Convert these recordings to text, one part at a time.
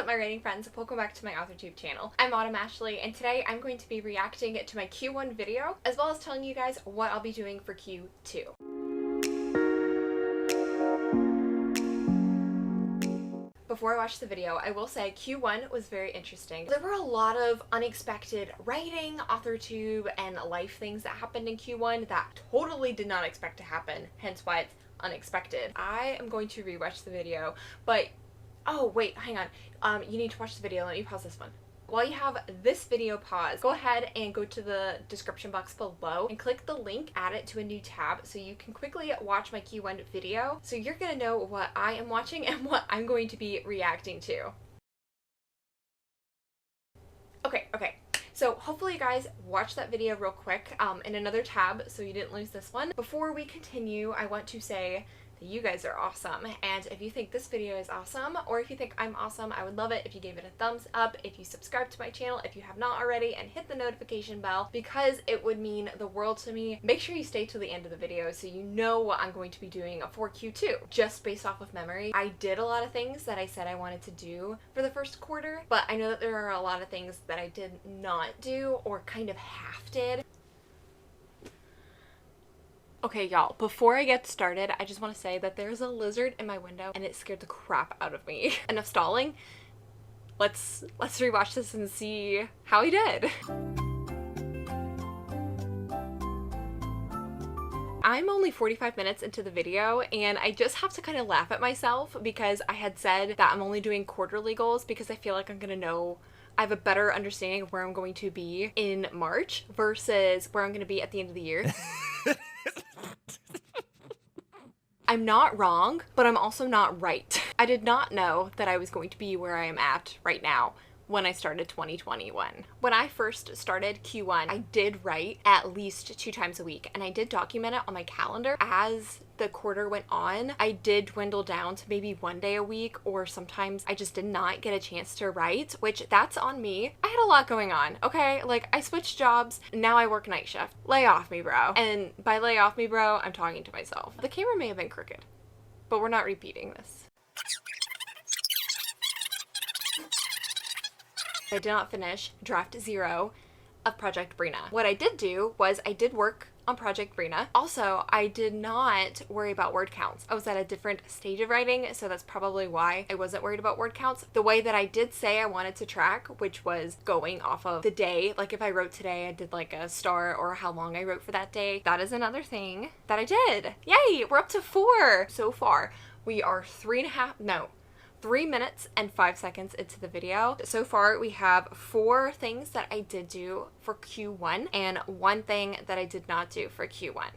up, my writing friends? Welcome back to my AuthorTube channel. I'm Autumn Ashley, and today I'm going to be reacting to my Q1 video, as well as telling you guys what I'll be doing for Q2. Before I watch the video, I will say Q1 was very interesting. There were a lot of unexpected writing, AuthorTube, and life things that happened in Q1 that totally did not expect to happen, hence why it's unexpected. I am going to rewatch the video, but oh wait, hang on. You need to watch the video. Let me pause this one. While you have this video paused, go ahead and go to the description box below and click the link, add it to a new tab so you can quickly watch my Q1 video. So you're gonna know what I am watching and what I'm going to be reacting to. Okay. So hopefully you guys watched that video real quick in another tab so you didn't lose this one. Before we continue, I want to say that you guys are awesome, and if you think this video is awesome, or if you think I'm awesome, I would love it if you gave it a thumbs up, if you subscribe to my channel if you have not already, and hit the notification bell because it would mean the world to me. Make sure you stay till the end of the video so you know what I'm going to be doing for Q2. Just based off of memory, I did a lot of things that I said I wanted to do for the first quarter, but I know that there are a lot of things that I did not do or kind of half did. Okay, y'all, before I get started, I just want to say that there's a lizard in my window and it scared the crap out of me. Enough stalling. Let's rewatch this and see how he did. I'm only 45 minutes into the video and I just have to kind of laugh at myself because I had said that I'm only doing quarterly goals because I feel like I'm gonna know I have a better understanding of where I'm going to be in March versus where I'm going to be at the end of the year. I'm not wrong, but I'm also not right. I did not know that I was going to be where I am at right now when I started 2021. When I first started Q1, I did write at least 2 times a week, and I did document it on my calendar. As the quarter went on, I did dwindle down to maybe 1 day a week, or sometimes I just did not get a chance to write, which that's on me. I had a lot going on, okay? Like, I switched jobs, now I work night shift. Lay off me, bro. And by lay off me, bro, I'm talking to myself. The camera may have been crooked, but we're not repeating this. I did not finish draft 0 of Project Brina. What I did do was I did work on Project Brina. Also, I did not worry about word counts. I was at a different stage of writing, so that's probably why I wasn't worried about word counts. The way that I did say I wanted to track, which was going off of the day, like if I wrote today, I did like a star or how long I wrote for that day. That is another thing that I did. Yay, we're up to 4 so far. We are 3 minutes and 5 seconds into the video. So far, we have 4 things that I did do for Q1 and 1 thing that I did not do for Q1.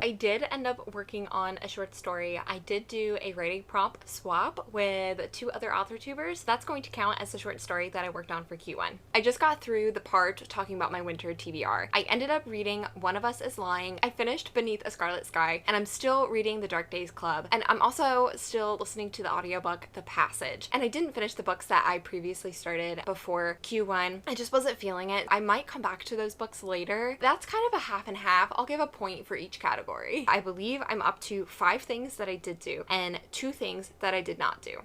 I did end up working on a short story. I did do a writing prompt swap with 2 other AuthorTubers. That's going to count as the short story that I worked on for Q1. I just got through the part talking about my winter TBR. I ended up reading One of Us is Lying. I finished Beneath a Scarlet Sky, and I'm still reading The Dark Days Club, and I'm also still listening to the audiobook The Passage. And I didn't finish the books that I previously started before Q1. I just wasn't feeling it. I might come back to those books later. That's kind of a half and half. I'll give a point for each category. I believe I'm up to 5 things that I did do and 2 things that I did not do.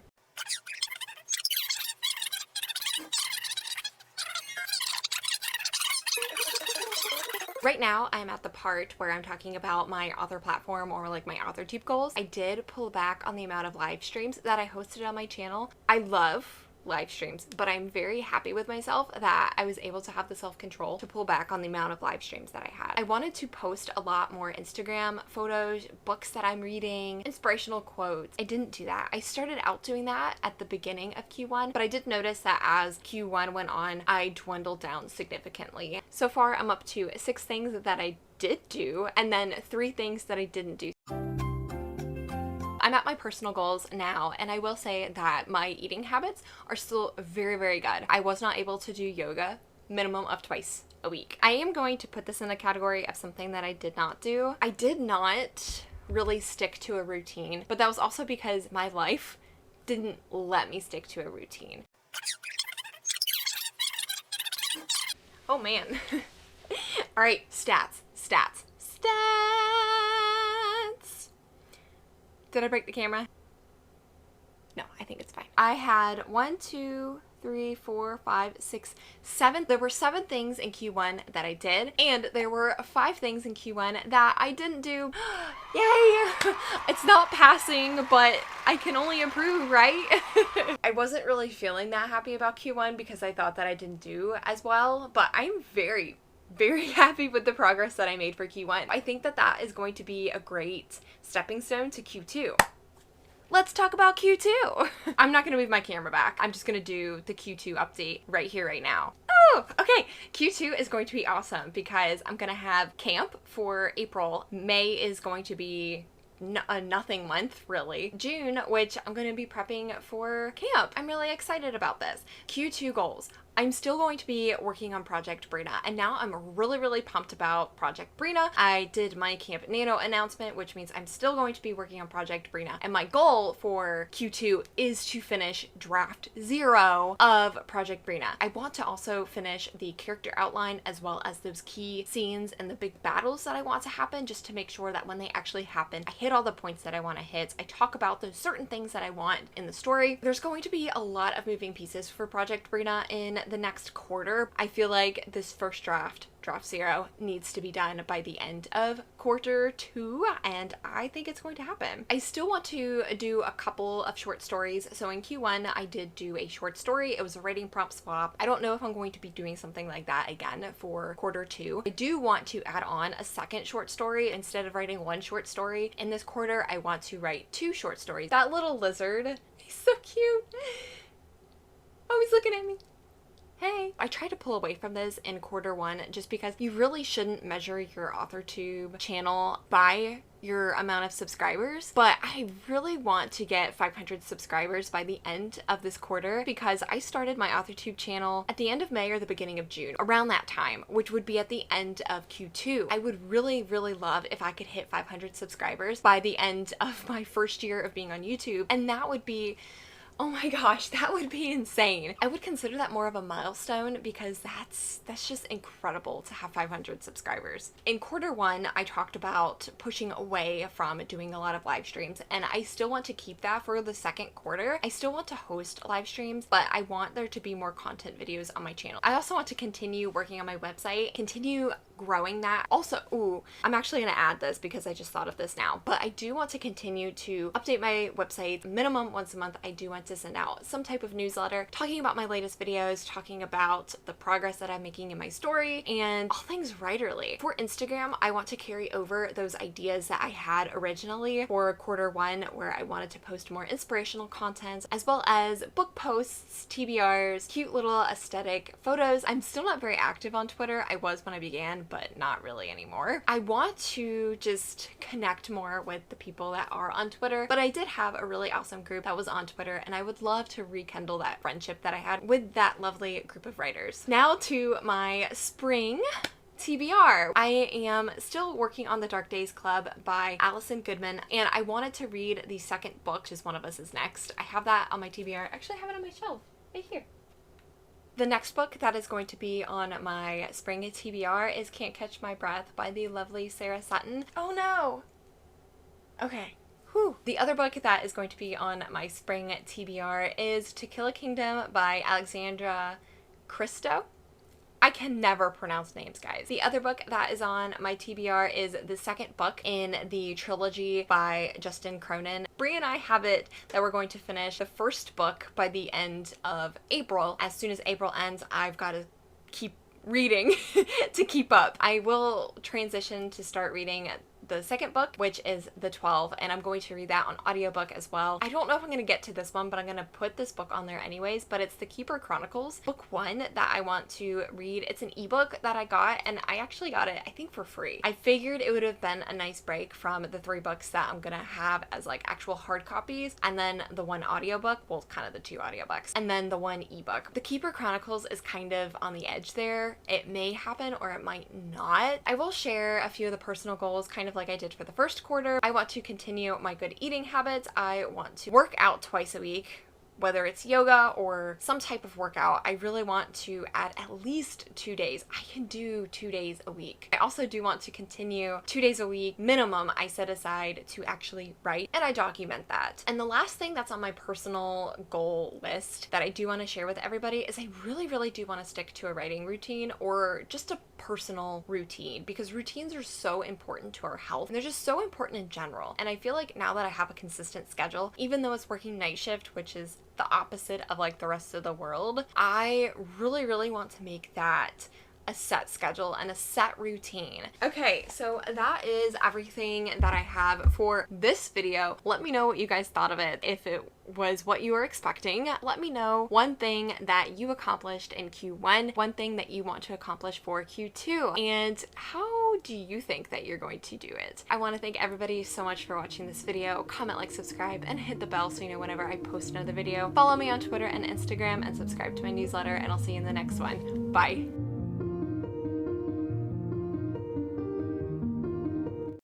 Right now, I'm at the part where I'm talking about my author platform or like my AuthorTube goals. I did pull back on the amount of live streams that I hosted on my channel. I love live streams, but I'm very happy with myself that I was able to have the self-control to pull back on the amount of live streams that I had. I wanted to post a lot more Instagram photos, books that I'm reading, inspirational quotes. I didn't do that. I started out doing that at the beginning of Q1, but I did notice that as Q1 went on, I dwindled down significantly. So far, I'm up to 6 things that I did do, and then 3 things that I didn't do. I'm at my personal goals now, and I will say that my eating habits are still very, very good. I was not able to do yoga minimum of 2 a week. I am going to put this in the category of something that I did not do. I did not really stick to a routine, but that was also because my life didn't let me stick to a routine. Oh man. All right, stats. Did I break the camera? No, I think it's fine. I had 1, 2, 3, 4, 5, 6, 7. There were 7 things in Q1 that I did, and there were 5 things in Q1 that I didn't do. Yay! It's not passing, but I can only improve, right? I wasn't really feeling that happy about Q1 because I thought that I didn't do as well, but I'm very happy with the progress that I made for Q1. I think that that is going to be a great stepping stone to Q2. Let's talk about Q2. I'm not gonna move my camera back. I'm just gonna do the Q2 update right here, right now. Oh, okay. Q2 is going to be awesome because I'm gonna have camp for April. May is going to be a nothing month, really. June, which I'm going to be prepping for camp. I'm really excited about this. Q2 goals. I'm still going to be working on Project Brina, and now I'm really pumped about Project Brina. I did my Camp Nano announcement, which means I'm still going to be working on Project Brina, and my goal for Q2 is to finish draft 0 of Project Brina. I want to also finish the character outline as well as those key scenes and the big battles that I want to happen, just to make sure that when they actually happen, I hit all the points that I want to hit. I talk about those certain things that I want in the story. There's going to be a lot of moving pieces for Project Brina in the next quarter. I feel like this first draft 0, needs to be done by the end of quarter 2, and I think it's going to happen. I still want to do a couple of short stories. So in Q1, I did do a short story. It was a writing prompt swap. I don't know if I'm going to be doing something like that again for quarter 2. I do want to add on a second short story. Instead of writing 1 short story in this quarter, I want to write 2 short stories. That little lizard, he's so cute. Oh, he's looking at me. Hey. I tried to pull away from this in quarter 1 just because you really shouldn't measure your AuthorTube channel by your amount of subscribers, but I really want to get 500 subscribers by the end of this quarter because I started my AuthorTube channel at the end of May or the beginning of June, around that time, which would be at the end of Q2. I would really love if I could hit 500 subscribers by the end of my first year of being on YouTube, and that would be, oh my gosh, that would be insane. I would consider that more of a milestone because that's just incredible to have 500 subscribers. In quarter 1, I talked about pushing away from doing a lot of live streams, and I still want to keep that for the second quarter. I still want to host live streams, but I want there to be more content videos on my channel. I also want to continue working on my website, continue growing that. Also, I'm actually going to add this because I just thought of this now, but I do want to continue to update my website minimum once a month. I do want to send out some type of newsletter talking about my latest videos, talking about the progress that I'm making in my story, and all things writerly. For Instagram, I want to carry over those ideas that I had originally for quarter 1, where I wanted to post more inspirational content, as well as book posts, TBRs, cute little aesthetic photos. I'm still not very active on Twitter. I was when I began, but not really anymore. I want to just connect more with the people that are on Twitter, but I did have a really awesome group that was on Twitter, and I would love to rekindle that friendship that I had with that lovely group of writers. Now to my spring TBR. I am still working on The Dark Days Club by Allison Goodman, and I wanted to read the second book, Just One of Us Is Next. I have that on my TBR. Actually, I have it on my shelf right here. The next book that is going to be on my spring TBR is Can't Catch My Breath by the lovely Sarah Sutton. Oh no! Okay. Whew. The other book that is going to be on my spring TBR is To Kill a Kingdom by Alexandra Christo. I can never pronounce names, guys. The other book that is on my TBR is the second book in the trilogy by Justin Cronin. Brie and I have it that we're going to finish the first book by the end of April. As soon as April ends, I've got to keep reading to keep up. I will transition to start reading the second book, which is The 12, and I'm going to read that on audiobook as well. I don't know if I'm going to get to this one, but I'm going to put this book on there anyways, but it's The Keeper Chronicles, book 1 that I want to read. It's an ebook that I got, and I actually got it, I think, for free. I figured it would have been a nice break from the 3 books that I'm going to have as like actual hard copies, and then the 1 audiobook, well, kind of the 2 audiobooks, and then the 1 ebook. The Keeper Chronicles is kind of on the edge there. It may happen or it might not. I will share a few of the personal goals, kind of like I did for the first quarter. I want to continue my good eating habits. I want to work out twice a week. whether it's yoga or some type of workout, I really want to add at least 2 days. I can do 2 days a week. I also do want to continue 2 days a week minimum I set aside to actually write, and I document that. And the last thing that's on my personal goal list that I do want to share with everybody is I really do want to stick to a writing routine or just a personal routine, because routines are so important to our health and they're just so important in general. And I feel like now that I have a consistent schedule, even though it's working night shift, which is the opposite of like the rest of the world, I really want to make that a set schedule and a set routine. Okay, so that is everything that I have for this video. Let me know what you guys thought of it. If it was what you were expecting, let me know one thing that you accomplished in Q1, one thing that you want to accomplish for Q2, and how do you think that you're going to do it? I want to thank everybody so much for watching this video. Comment, like, subscribe, and hit the bell so you know whenever I post another video. Follow me on Twitter and Instagram and subscribe to my newsletter, and I'll see you in the next one. Bye.